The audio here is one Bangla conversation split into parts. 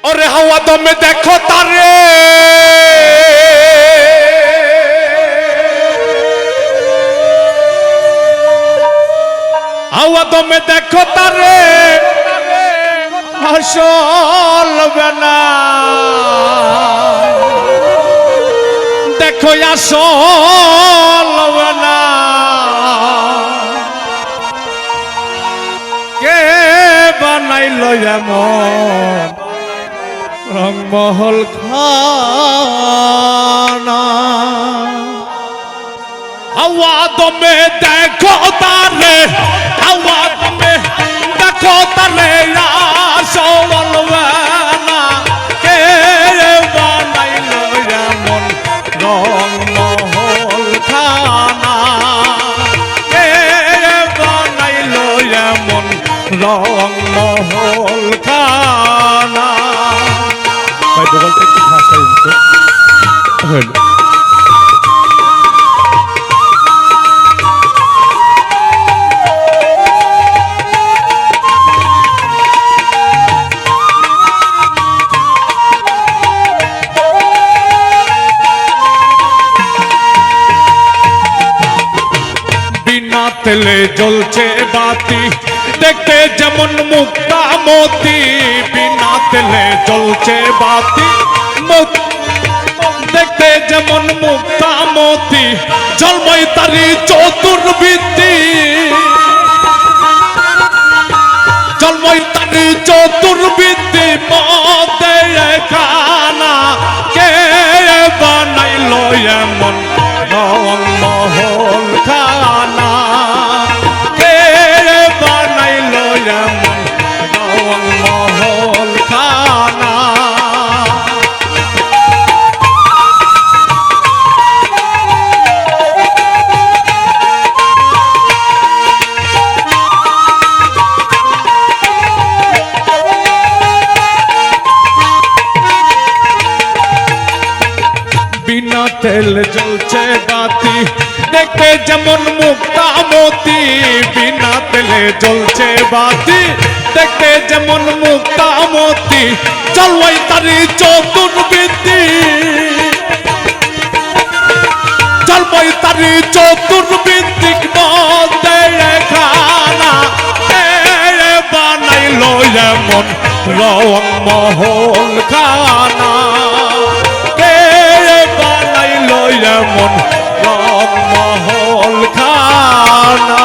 ওরে হাওয়া দমে দেখো তারে হাওয়া দমে দেখো তারে চলবে না দেখো চলবে না কে বানাইলো এমন রংমহল খানা হাওয়া দমে দেখো তারে হাওয়া দমে দেখো তারে চলবে না কে বানাইলো এমন রংমহল খানা কে বানাইলো এমন রংমহল খানা ভাই বলতে একটু ভাষা ইনতো হলো বিনা তেলে জ্বলছে বাতি দেখতে যেমন মুক্তা মতি বিনা তেলে জ্বলছে বাতি দেখতে যেমন মুক্তা মতি জলময় তারি চতুর্বৃত্তি জলময় তারি চতুর্বৃত্তি মতে খানা কে বানাইলো এমন রংমহল খানা কে বানাইলো এমন রংমহল খানা বিনা তেল জ্বলছে বাতি দেখতে যেমন মুক্তা মতি বিনা তেলে জ্বলছে বাতি দেখতে যেমন মুক্তা মতি জলময় তারি চতুর্বৃত্তি জলময় তারি চতুর্বৃত্তি মধ্যে খানা কে বানাইলো এমন রংমহল খানা এমন রংমহল খানা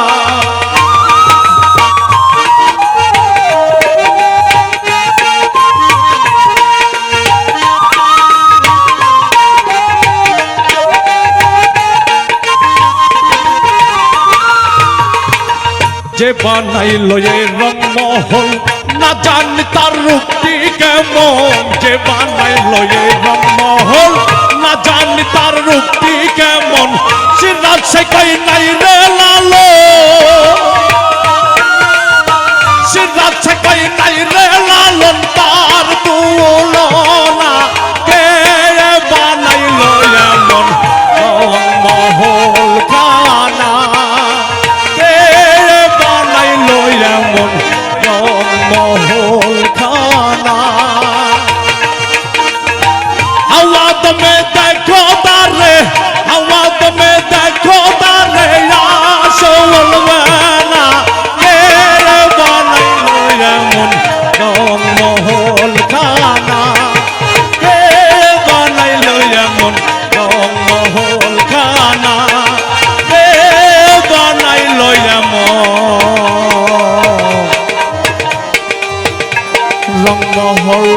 যে বানাইলো এই রংমহল না জানি তার রূপটি কেমন যে বানাইলো এই রংমহল না জানি তার রূপটি কেমন সে রাত সে কই নাই রে লালো সে রাত সে কই নাই রে লালন তার তুলনা কে বানাইলো এমন রংমহল খানা কে বানাইলো এমন রংমহল খানা হাওয়া দমে দেখো তারে হাওয়া দমে দেখো তারে চলবে না কে বানাইলো এমন রংমহল খানা কে বানাইলো এমন রংমহল খানা কে বানাইলো এমন রংমহল